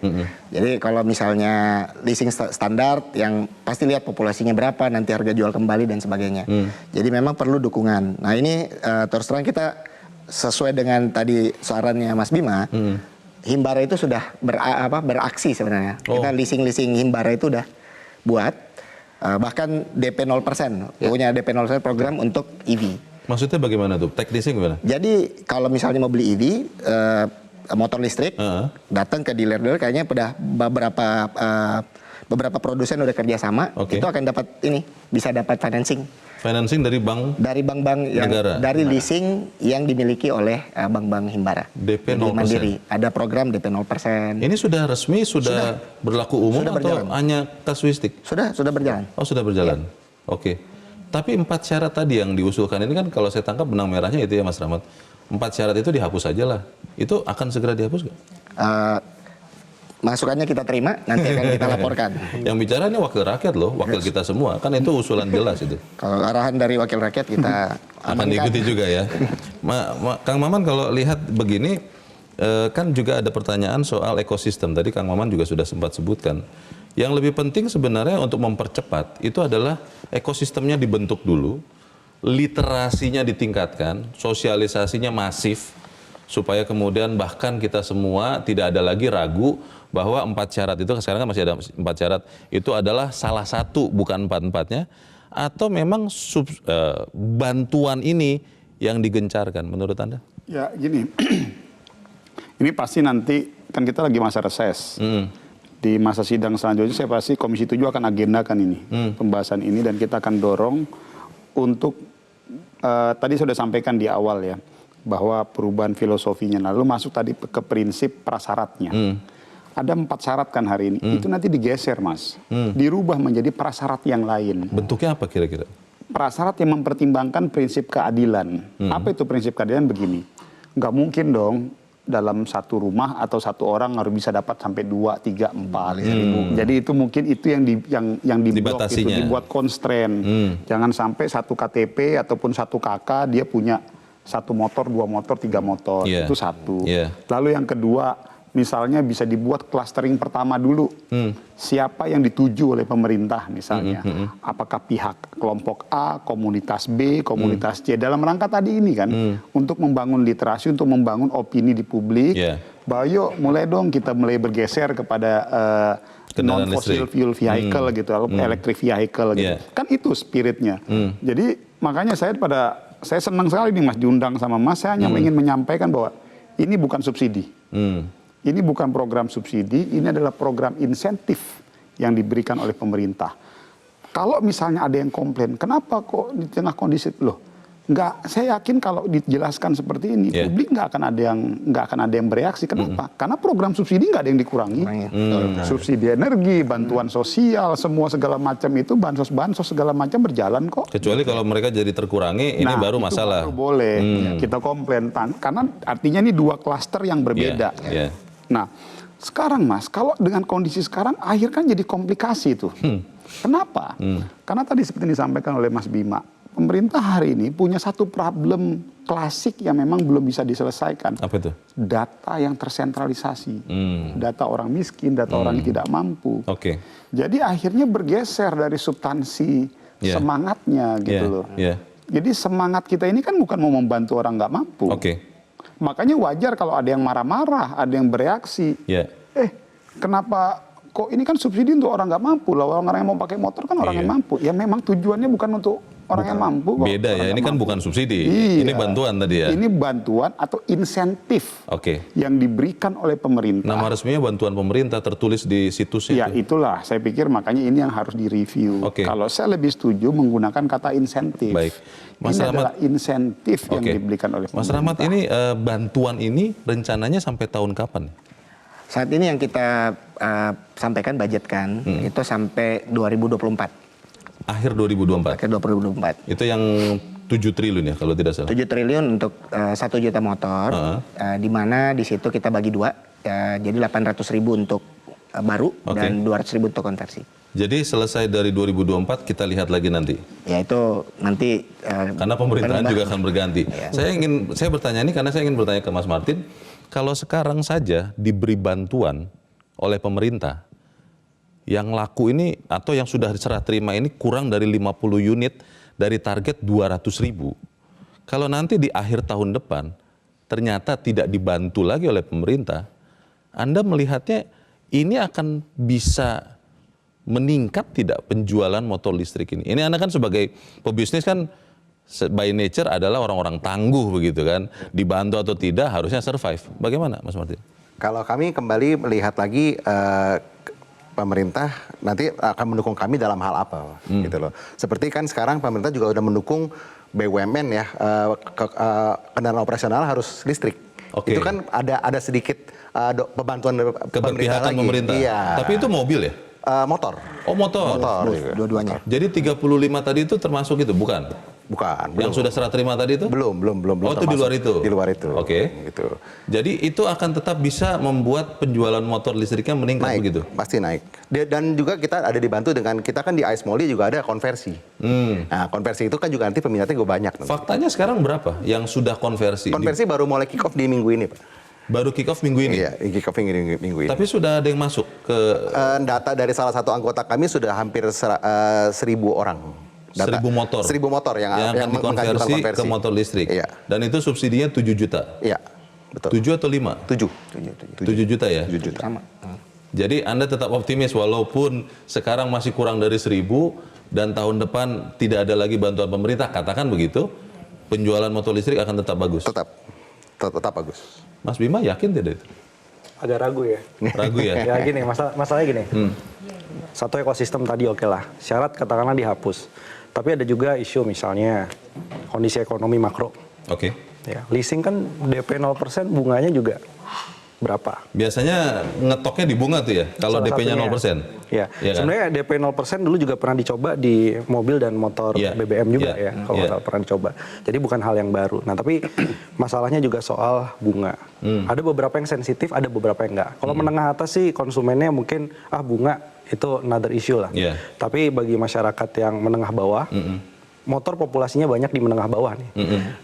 S4: Jadi kalau misalnya leasing standar yang pasti lihat populasinya berapa, nanti harga jual kembali dan sebagainya. Jadi memang perlu dukungan. Nah ini terus terang kita sesuai dengan tadi sarannya Mas Bima, Himbara itu sudah beraksi sebenarnya. Kita leasing Himbara itu udah buat, bahkan DP 0%, punya DP 0% program untuk EV.
S2: Maksudnya bagaimana tuh? Teknisnya gimana?
S4: Jadi kalau misalnya mau beli EV, motor listrik, datang ke dealer-dealer, kayaknya beberapa produsen udah kerjasama, itu akan dapat bisa dapat financing.
S2: Financing dari bank?
S4: Dari bank-bank yang dari leasing yang dimiliki oleh bank-bank Himbara.
S2: DP 0%?
S4: Mandiri. Ada program DP 0%.
S2: Ini sudah resmi, sudah berlaku umum sudah atau hanya kasuistik?
S4: Sudah berjalan.
S2: Oh sudah berjalan, oke. Tapi 4 syarat tadi yang diusulkan ini kan kalau saya tangkap benang merahnya itu ya Mas Rahmat. 4 syarat itu dihapus aja lah. Itu akan segera dihapus nggak?
S4: Masukannya kita terima, nanti akan kita laporkan.
S2: Yang bicara ini wakil rakyat loh, wakil kita semua. Kan itu usulan jelas itu.
S4: Kalau arahan dari wakil rakyat kita
S2: akan diikuti juga ya. Kang Maman kalau lihat begini, kan juga ada pertanyaan soal ekosistem. Tadi Kang Maman juga sudah sempat sebutkan. Yang lebih penting sebenarnya untuk mempercepat itu adalah ekosistemnya dibentuk dulu, literasinya ditingkatkan, sosialisasinya masif, supaya kemudian bahkan kita semua tidak ada lagi ragu bahwa 4 syarat itu, sekarang kan masih ada 4 syarat, itu adalah salah satu, bukan 4-4-nya, atau memang bantuan ini yang digencarkan menurut Anda?
S10: Ya gini, ini pasti nanti, kan kita lagi masa reses. Di masa sidang selanjutnya saya pasti Komisi 7 akan agendakan ini, pembahasan ini, dan kita akan dorong untuk, tadi sudah sampaikan di awal ya, bahwa perubahan filosofinya, lalu masuk tadi ke prinsip prasyaratnya. Ada 4 syarat kan hari ini, itu nanti digeser Mas, dirubah menjadi prasyarat yang lain.
S2: Bentuknya apa kira-kira?
S10: Prasyarat yang mempertimbangkan prinsip keadilan. Apa itu prinsip keadilan? Begini, nggak mungkin dong dalam satu rumah atau satu orang harus bisa dapat sampai 2, 3, 4. Jadi itu mungkin itu yang diblok, itu dibuat constraint. Jangan sampai satu KTP ataupun satu KK dia punya 1 motor, 2 motor, 3 motor. Itu satu. Lalu yang kedua, misalnya bisa dibuat clustering pertama dulu. Siapa yang dituju oleh pemerintah misalnya. Apakah pihak kelompok A, komunitas B, komunitas C. Dalam rangka tadi ini kan, untuk membangun literasi, untuk membangun opini di publik. Bahwa yuk mulai dong kita mulai bergeser kepada non-fossil fuel vehicle gitu, electric vehicle gitu. Kan itu spiritnya. Jadi makanya saya senang sekali nih Mas diundang sama Mas, saya hanya ingin menyampaikan bahwa ini bukan subsidi. Ini bukan program subsidi, ini adalah program insentif yang diberikan oleh pemerintah. Kalau misalnya ada yang komplain, kenapa kok di tengah kondisi, loh Saya yakin kalau dijelaskan seperti ini, publik nggak akan ada yang bereaksi. Kenapa? Karena program subsidi nggak ada yang dikurangi. Subsidi energi, bantuan sosial, semua segala macam itu, bansos segala macam berjalan kok.
S2: Kecuali kalau mereka jadi terkurangi, ini baru masalah.
S10: Itu baru boleh kita komplain, karena artinya ini dua klaster yang berbeda. Nah, sekarang Mas, kalau dengan kondisi sekarang, akhir kan jadi komplikasi itu. Kenapa? Karena tadi seperti disampaikan oleh Mas Bima, pemerintah hari ini punya satu problem klasik yang memang belum bisa diselesaikan.
S2: Apa itu?
S10: Data yang tersentralisasi. Data orang miskin, data orang yang tidak mampu. Jadi akhirnya bergeser dari substansi semangatnya gitu loh. Jadi semangat kita ini kan bukan mau membantu orang nggak mampu. Makanya wajar kalau ada yang marah-marah, ada yang bereaksi. Kenapa kok ini kan subsidi untuk orang nggak mampu? Lah orang yang mau pakai motor kan orang yang mampu. Ya memang tujuannya bukan untuk orang yang mampu kok.
S2: Beda ya, ini kan bukan subsidi. Ini bantuan tadi ya.
S10: Ini bantuan atau insentif yang diberikan oleh pemerintah.
S2: Nama resminya bantuan pemerintah, tertulis di situsnya.
S10: Ya itulah, saya pikir makanya ini yang harus direview. Kalau saya lebih setuju menggunakan kata insentif.
S2: Baik. Mas
S10: ini
S2: Rahmat,
S10: adalah insentif yang diberikan oleh pemerintah.
S2: Mas Rahmat, ini bantuan ini rencananya sampai tahun kapan?
S4: Saat ini yang kita sampaikan, budgetkan, itu sampai 2024.
S2: Akhir 2024?
S4: Akhir 2024.
S2: Itu yang 7 triliun ya kalau tidak salah?
S4: 7 triliun untuk 1 juta motor, di mana di situ kita bagi dua, jadi 800.000 untuk baru dan 200.000 untuk konversi.
S2: Jadi selesai dari 2024 kita lihat lagi nanti?
S4: Ya itu nanti.
S2: Karena pemerintahan juga akan berganti. Saya bertanya ini karena saya ingin bertanya ke Mas Martin, kalau sekarang saja diberi bantuan oleh pemerintah, yang laku ini atau yang sudah diserah terima ini kurang dari 50 unit dari target 200.000. Kalau nanti di akhir tahun depan ternyata tidak dibantu lagi oleh pemerintah, Anda melihatnya ini akan bisa meningkat tidak penjualan motor listrik ini? Ini Anda kan sebagai pebisnis kan by nature adalah orang-orang tangguh begitu kan, dibantu atau tidak harusnya survive. Bagaimana Mas Martin?
S11: Kalau kami kembali melihat lagi pemerintah nanti akan mendukung kami dalam hal apa gitu loh. Seperti kan sekarang pemerintah juga udah mendukung BUMN ya, kendaraan operasional harus listrik. Itu kan ada sedikit pembantuan pemerintah lagi. Iya.
S2: Tapi itu mobil ya?
S11: Motor.
S2: Oh motor.
S4: Dua-duanya.
S2: Jadi 35 tadi itu termasuk itu bukan?
S11: Bukan.
S2: Yang sudah serah terima tadi itu?
S11: Belum.
S2: Oh itu di luar itu?
S11: Di luar itu.
S2: Gitu. Jadi itu akan tetap bisa membuat penjualan motor listriknya meningkat
S11: naik,
S2: begitu?
S11: Pasti naik. Dan juga kita ada dibantu dengan, kita kan di Ice Molly juga ada konversi. Nah konversi itu kan juga nanti peminatnya juga banyak.
S2: Faktanya sekarang berapa yang sudah konversi?
S11: Konversi baru mulai kick off di minggu ini Pak.
S2: Baru kick off minggu ini?
S11: Iya, kick off minggu ini.
S2: Tapi sudah ada yang masuk ke...
S11: data dari salah satu anggota kami sudah hampir 1.000 orang.
S2: 1.000 motor?
S11: 1.000 motor yang akan
S2: dikonversi ke motor listrik?
S11: Iya.
S2: Dan itu subsidinya 7 juta?
S11: Iya, betul.
S2: 7 atau 5? 7 juta ya?
S11: 7 juta.
S4: Sama.
S2: Jadi Anda tetap optimis walaupun sekarang masih kurang dari 1.000 dan tahun depan tidak ada lagi bantuan pemerintah, katakan begitu, penjualan motor listrik akan tetap bagus?
S11: Tetap bagus.
S2: Mas Bima yakin tidak itu?
S12: Agak ragu ya.
S2: Ragu ya?
S12: Ya gini, masalahnya gini. Satu ekosistem tadi oke lah, syarat katakanlah dihapus. Tapi ada juga isu misalnya kondisi ekonomi makro. Ya, leasing kan DP 0% bunganya juga berapa?
S2: Biasanya ngetoknya di bunga tuh ya, kalau DP-nya 0%?
S12: Ya,
S2: kan?
S12: sebenarnya DP 0% dulu juga pernah dicoba di mobil dan motor BBM juga ya, kalau pernah dicoba. Jadi bukan hal yang baru. Nah tapi masalahnya juga soal bunga. Ada beberapa yang sensitif, ada beberapa yang enggak. Kalau menengah atas sih konsumennya mungkin bunga itu another issue lah. Tapi bagi masyarakat yang menengah bawah, motor populasinya banyak di menengah bawah nih.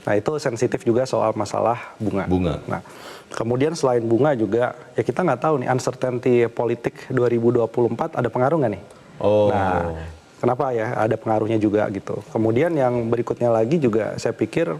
S12: Nah itu sensitif juga soal masalah bunga. Nah kemudian selain bunga juga ya kita nggak tahu nih uncertainty politik 2024 ada pengaruh nggak nih? Nah kenapa ya ada pengaruhnya juga gitu. Kemudian yang berikutnya lagi juga saya pikir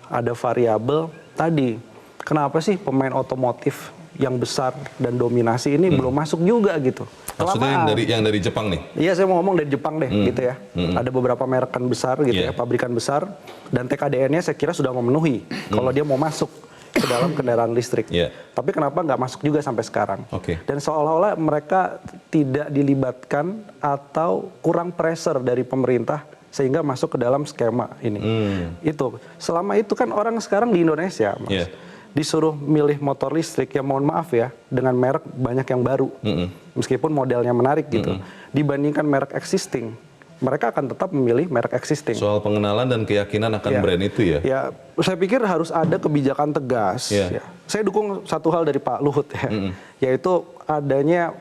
S12: ada variabel tadi. Kenapa sih pemain otomotif yang besar dan dominasi ini belum masuk juga gitu?
S2: Maksudnya yang dari Jepang nih?
S12: Iya, saya mau ngomong dari Jepang deh gitu ya. Ada beberapa merekan besar gitu ya, pabrikan besar, dan TKDN-nya saya kira sudah memenuhi kalau dia mau masuk ke dalam kendaraan listrik. Tapi kenapa nggak masuk juga sampai sekarang? Dan seolah-olah mereka tidak dilibatkan atau kurang pressure dari pemerintah sehingga masuk ke dalam skema ini. Itu selama itu kan orang sekarang di Indonesia, Mas, disuruh milih motor listrik, ya mohon maaf ya, dengan merek banyak yang baru, meskipun modelnya menarik gitu, dibandingkan merek existing, mereka akan tetap memilih merek existing.
S2: Soal pengenalan dan keyakinan akan brand itu ya?
S12: Ya, saya pikir harus ada kebijakan tegas. Ya. Saya dukung satu hal dari Pak Luhut ya, yaitu adanya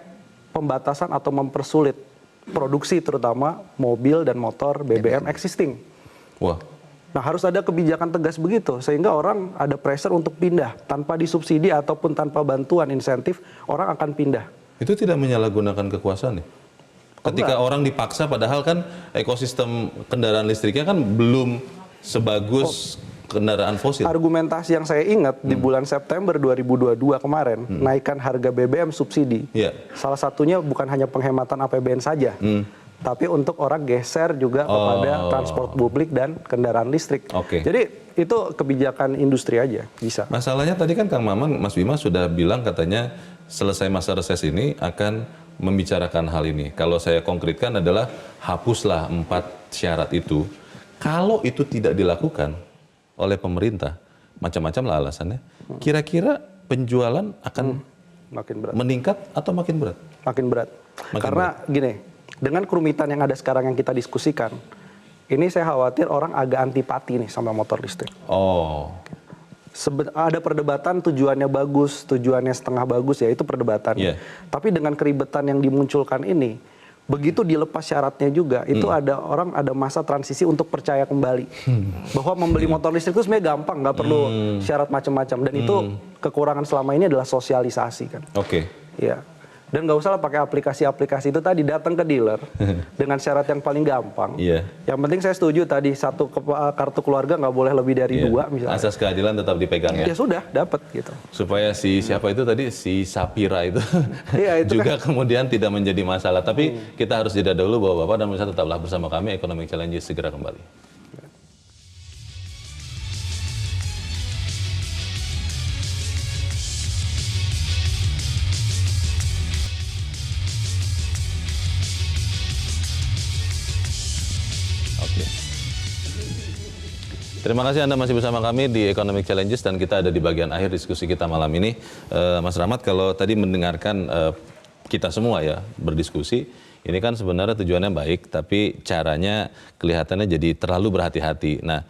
S12: pembatasan atau mempersulit produksi terutama mobil dan motor BBM existing.
S2: Wah.
S12: Nah, harus ada kebijakan tegas begitu sehingga orang ada pressure untuk pindah tanpa disubsidi ataupun tanpa bantuan insentif, orang akan pindah.
S2: Itu tidak menyalahgunakan kekuasaan nih? Ketika orang dipaksa padahal kan ekosistem kendaraan listriknya kan belum sebagus kendaraan fosil.
S12: Argumentasi yang saya ingat di bulan September 2022 kemarin, naikkan harga BBM subsidi. Salah satunya bukan hanya penghematan APBN saja, tapi untuk orang geser juga kepada transport publik dan kendaraan listrik. Jadi itu kebijakan industri aja bisa.
S2: Masalahnya tadi kan Kang Maman, Mas Bima sudah bilang katanya selesai masa reses ini akan membicarakan hal ini. Kalau saya konkretkan adalah hapuslah 4 syarat itu. Kalau itu tidak dilakukan oleh pemerintah, macam-macam lah alasannya, kira-kira penjualan akan
S12: makin berat,
S2: meningkat atau makin berat?
S12: Makin berat. Karena gini, dengan kerumitan yang ada sekarang yang kita diskusikan, ini saya khawatir orang agak antipati nih sama motor listrik. Ada perdebatan tujuannya bagus, tujuannya setengah bagus, ya itu perdebatan. Tapi dengan keribetan yang dimunculkan ini, begitu dilepas syaratnya juga, itu ada orang ada masa transisi untuk percaya kembali bahwa membeli motor listrik itu sebenarnya gampang, nggak perlu syarat macam-macam. Dan itu kekurangan selama ini adalah sosialisasi kan. Ya. Dan nggak usah lah pakai aplikasi-aplikasi itu tadi, datang ke dealer dengan syarat yang paling gampang. Yang penting saya setuju tadi, satu kartu keluarga nggak boleh lebih dari 2 misalnya.
S2: Asas keadilan tetap dipegang ya?
S12: Ya sudah, dapat gitu.
S2: Supaya si siapa itu tadi, si Sapira itu, itu juga kan kemudian tidak menjadi masalah. Tapi kita harus jeda dulu bahwa Bapak dan pemirsa tetaplah bersama kami, Economic Challenges segera kembali. Terima kasih Anda masih bersama kami di Economic Challenges dan kita ada di bagian akhir diskusi kita malam ini. Mas Rahmat, kalau tadi mendengarkan kita semua ya berdiskusi, ini kan sebenarnya tujuannya baik, tapi caranya kelihatannya jadi terlalu berhati-hati. Nah,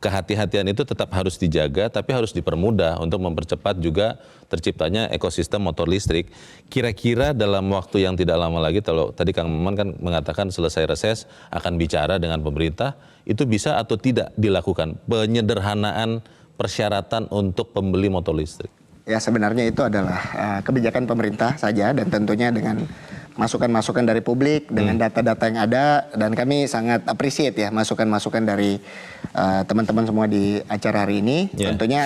S2: kehati-hatian itu tetap harus dijaga, tapi harus dipermudah untuk mempercepat juga terciptanya ekosistem motor listrik. Kira-kira dalam waktu yang tidak lama lagi, kalau tadi Kang Maman kan mengatakan selesai reses akan bicara dengan pemerintah, itu bisa atau tidak dilakukan penyederhanaan persyaratan untuk pembeli motor listrik?
S4: Ya sebenarnya itu adalah kebijakan pemerintah saja dan tentunya dengan masukan-masukan dari publik, dengan data-data yang ada, dan kami sangat appreciate ya masukan-masukan dari teman-teman semua di acara hari ini. Tentunya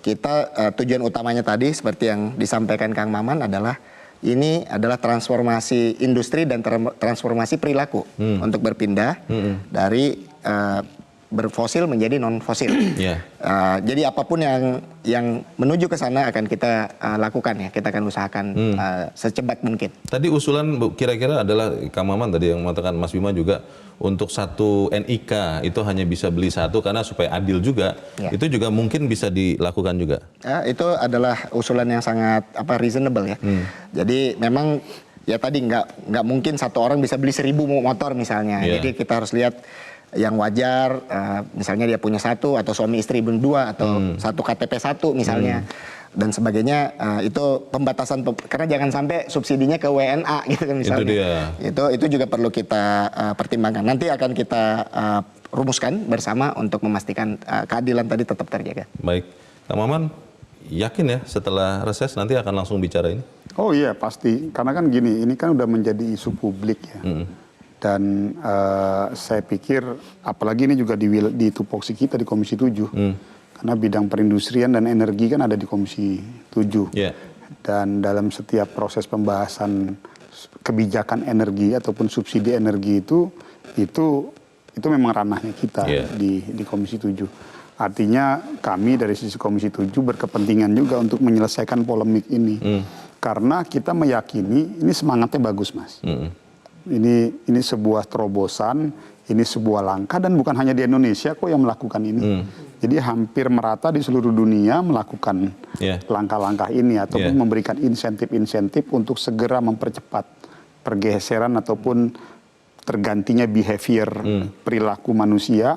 S4: kita tujuan utamanya tadi seperti yang disampaikan Kang Maman adalah ini adalah transformasi industri dan transformasi perilaku untuk berpindah dari berfosil menjadi non fosil. Jadi apapun yang menuju ke sana akan kita lakukan ya, kita akan usahakan secepat mungkin.
S2: Tadi usulan kira-kira adalah Kang Maman tadi yang mengatakan, Mas Bima juga untuk satu NIK itu hanya bisa beli satu karena supaya adil juga. Itu juga mungkin bisa dilakukan juga.
S4: Itu adalah usulan yang sangat reasonable ya. Jadi memang ya tadi nggak mungkin satu orang bisa beli 1000 motor misalnya. Jadi kita harus lihat yang wajar, misalnya dia punya 1 atau suami istri 2 atau 1 KTP 1 misalnya dan sebagainya. Itu pembatasan karena jangan sampai subsidinya ke WNA gitu kan misalnya. Itu juga perlu kita pertimbangkan. Nanti akan kita rumuskan bersama untuk memastikan keadilan tadi tetap terjaga.
S2: Baik, Kang Maman yakin ya setelah reses nanti akan langsung bicara ini?
S10: Oh iya pasti, karena kan gini, ini kan udah menjadi isu publik ya. Dan saya pikir apalagi ini juga di tupoksi kita di Komisi 7. Karena bidang perindustrian dan energi kan ada di Komisi 7. Dan dalam setiap proses pembahasan kebijakan energi ataupun subsidi energi itu memang ranahnya kita di Komisi 7. Artinya kami dari sisi Komisi 7 berkepentingan juga untuk menyelesaikan polemik ini. Karena kita meyakini ini semangatnya bagus, Mas. Ini sebuah terobosan, ini sebuah langkah, dan bukan hanya di Indonesia kok yang melakukan ini. Jadi hampir merata di seluruh dunia melakukan langkah-langkah ini ataupun memberikan insentif-insentif untuk segera mempercepat pergeseran ataupun tergantinya behavior perilaku manusia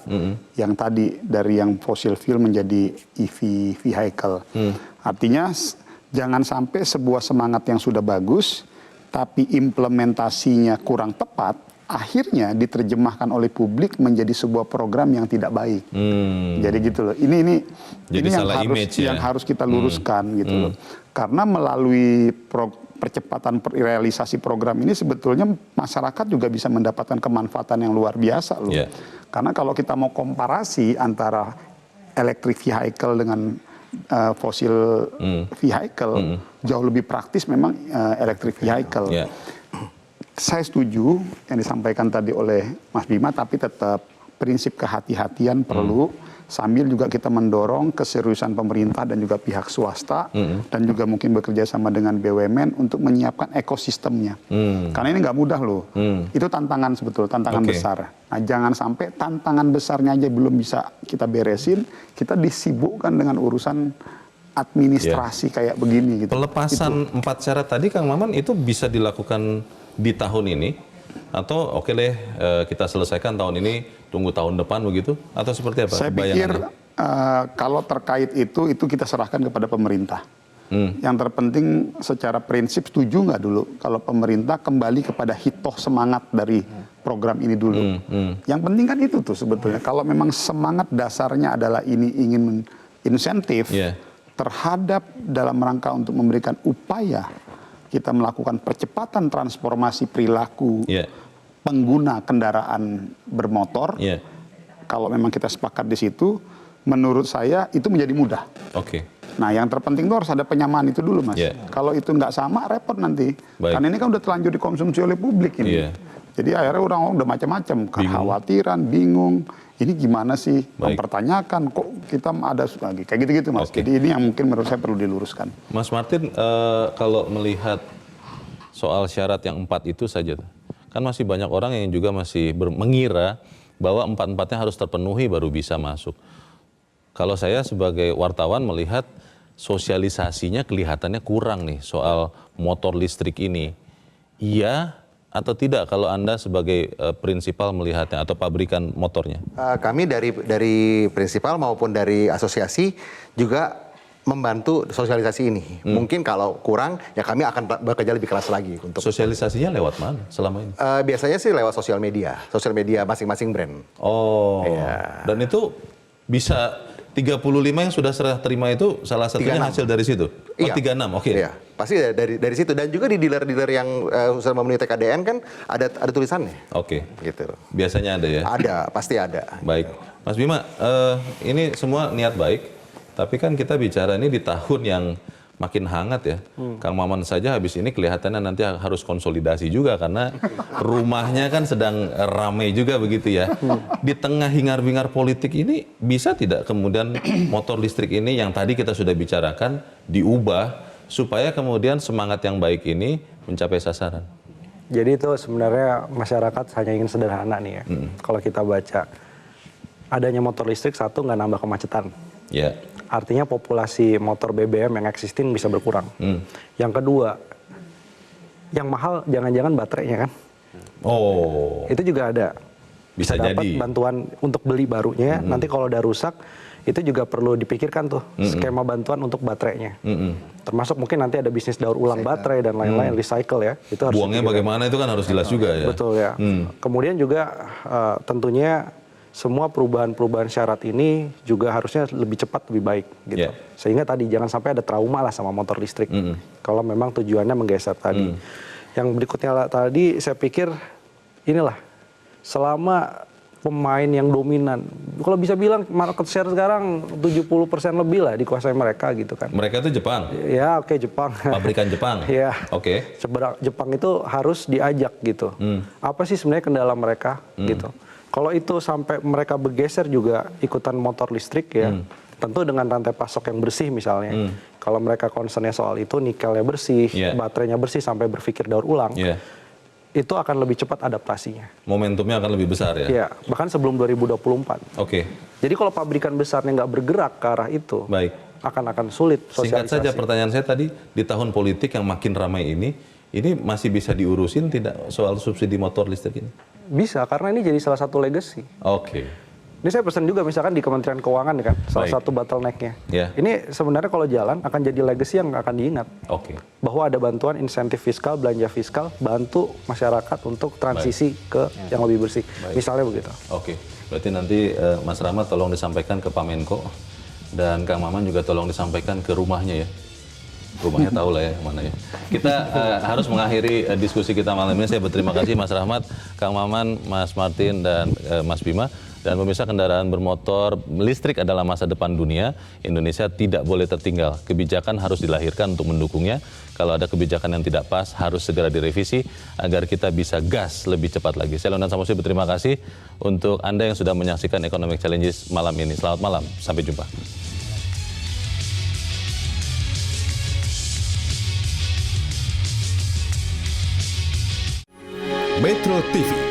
S10: yang tadi dari yang fossil fuel menjadi EV vehicle. Artinya jangan sampai sebuah semangat yang sudah bagus tapi implementasinya kurang tepat, akhirnya diterjemahkan oleh publik menjadi sebuah program yang tidak baik. Jadi gitu loh. Ini yang harus kita luruskan gitu loh. Karena melalui percepatan realisasi program ini sebetulnya masyarakat juga bisa mendapatkan kemanfaatan yang luar biasa loh. Karena kalau kita mau komparasi antara electric vehicle dengan fossil vehicle, jauh lebih praktis memang electric vehicle. Saya setuju yang disampaikan tadi oleh Mas Bima, tapi tetap prinsip kehati-hatian perlu, sambil juga kita mendorong keseriusan pemerintah dan juga pihak swasta, dan juga mungkin bekerja sama dengan BUMN untuk menyiapkan ekosistemnya. Karena ini nggak mudah loh. Itu tantangan sebetulnya, tantangan besar. Nah, jangan sampai tantangan besarnya aja belum bisa kita beresin, kita disibukkan dengan urusan administrasi kayak begini gitu.
S2: Pelepasan 4 syarat tadi Kang Maman itu bisa dilakukan di tahun ini, atau oke deh kita selesaikan tahun ini, tunggu tahun depan begitu, atau seperti apa?
S10: Saya pikir kalau terkait itu kita serahkan kepada pemerintah. Yang terpenting secara prinsip setuju nggak dulu kalau pemerintah kembali kepada hitoh semangat dari program ini dulu. Yang penting kan itu tuh sebetulnya. Kalau memang semangat dasarnya adalah ini ingin insentif terhadap dalam rangka untuk memberikan upaya kita melakukan percepatan transformasi perilaku pengguna kendaraan bermotor. Kalau memang kita sepakat di situ, menurut saya itu menjadi mudah. Nah, yang terpenting itu harus ada penyamaan itu dulu, Mas. Kalau itu nggak sama, repot nanti. Karena ini kan udah terlanjur dikonsumsi oleh publik ini. Jadi akhirnya orang udah macam-macam, kekhawatiran, bingung. Ini gimana sih? Mempertanyakan, kok kita ada lagi kayak gitu-gitu, Mas. Jadi ini yang mungkin menurut saya perlu diluruskan.
S2: Mas Martin, kalau melihat soal syarat yang 4 itu saja, kan masih banyak orang yang juga masih mengira bahwa 4-4-nya harus terpenuhi baru bisa masuk. Kalau saya sebagai wartawan melihat sosialisasinya kelihatannya kurang nih soal motor listrik ini. Iya atau tidak kalau Anda sebagai prinsipal melihatnya atau pabrikan motornya?
S11: Kami dari prinsipal maupun dari asosiasi juga membantu sosialisasi ini. Mungkin kalau kurang ya kami akan bekerja lebih keras lagi untuk
S2: sosialisasinya lewat mana selama ini?
S11: Biasanya sih lewat sosial media masing-masing brand.
S2: Dan itu bisa 35 yang sudah serah terima itu salah satunya 36. Hasil dari situ? 36, Iya,
S11: pasti dari situ. Dan juga di dealer-dealer yang sudah memenuhi TKDN kan ada tulisannya. Gitu.
S2: Biasanya ada ya?
S11: Ada, pasti ada.
S2: Baik. Mas Bima, ini semua niat baik, tapi kan kita bicara ini di tahun yang makin hangat ya. Kang Maman saja habis ini kelihatannya nanti harus konsolidasi juga karena rumahnya kan sedang ramai juga begitu ya. Di tengah hingar-bingar politik ini bisa tidak kemudian motor listrik ini yang tadi kita sudah bicarakan diubah supaya kemudian semangat yang baik ini mencapai sasaran?
S12: Jadi itu sebenarnya masyarakat hanya ingin sederhana nih ya. Kalau kita baca adanya motor listrik, satu nggak nambah kemacetan. Artinya populasi motor BBM yang existing bisa berkurang. Yang kedua, yang mahal jangan-jangan baterainya kan? Itu juga ada.
S2: Bisa
S12: dapat
S2: jadi.
S12: Bantuan untuk beli barunya. Nanti kalau udah rusak, itu juga perlu dipikirkan tuh skema bantuan untuk baterainya. Termasuk mungkin nanti ada bisnis daur ulang baterai dan lain-lain, recycle ya. Itu harus
S2: buangnya bagaimana itu kan harus jelas juga ya.
S12: Betul ya. Kemudian juga tentunya semua perubahan-perubahan syarat ini juga harusnya lebih cepat, lebih baik gitu. Sehingga tadi jangan sampai ada trauma lah sama motor listrik. Kalau memang tujuannya menggeser tadi. Yang berikutnya tadi saya pikir inilah, selama pemain yang dominan, kalau bisa bilang market share sekarang 70% lebih lah dikuasai mereka gitu kan.
S2: Mereka itu Jepang?
S12: Ya Jepang.
S2: Pabrikan Jepang?
S12: Ya. Jepang itu harus diajak gitu. Apa sih sebenarnya kendala mereka gitu. Kalau itu sampai mereka bergeser juga ikutan motor listrik ya, tentu dengan rantai pasok yang bersih misalnya. Kalau mereka concernnya soal itu, nikelnya bersih, baterainya bersih sampai berpikir daur ulang. itu akan lebih cepat adaptasinya.
S2: Momentumnya akan lebih besar ya?
S12: Iya, bahkan sebelum 2024.
S2: Oke.
S12: Jadi kalau pabrikan besarnya nggak bergerak ke arah itu, akan sulit sosialisasi.
S2: Singkat saja pertanyaan saya tadi, di tahun politik yang makin ramai ini masih bisa diurusin tidak soal subsidi motor listrik ini?
S12: Bisa, karena ini jadi salah satu legacy.
S2: Oke.
S12: Ini saya pesan juga misalkan di Kementerian Keuangan kan, salah satu bottleneck-nya. Ini sebenarnya kalau jalan akan jadi legacy yang akan diingat. Bahwa ada bantuan insentif fiskal, belanja fiskal, bantu masyarakat untuk transisi ke yang lebih bersih. Misalnya begitu.
S2: Oke, berarti nanti Mas Rahmat tolong disampaikan ke Pak Menko, dan Kang Maman juga tolong disampaikan ke rumahnya ya. Rumahnya tahu lah ya mana ya. Kita harus mengakhiri diskusi kita malam ini. Saya berterima kasih Mas Rahmat, Kang Maman, Mas Martin, dan Mas Bima. Dan pemirsa, kendaraan bermotor listrik adalah masa depan dunia. Indonesia tidak boleh tertinggal. Kebijakan harus dilahirkan untuk mendukungnya. Kalau ada kebijakan yang tidak pas, harus segera direvisi agar kita bisa gas lebih cepat lagi. Saya Leonard Samosir berterima kasih untuk Anda yang sudah menyaksikan Economic Challenges malam ini. Selamat malam, sampai jumpa.
S13: Metro TV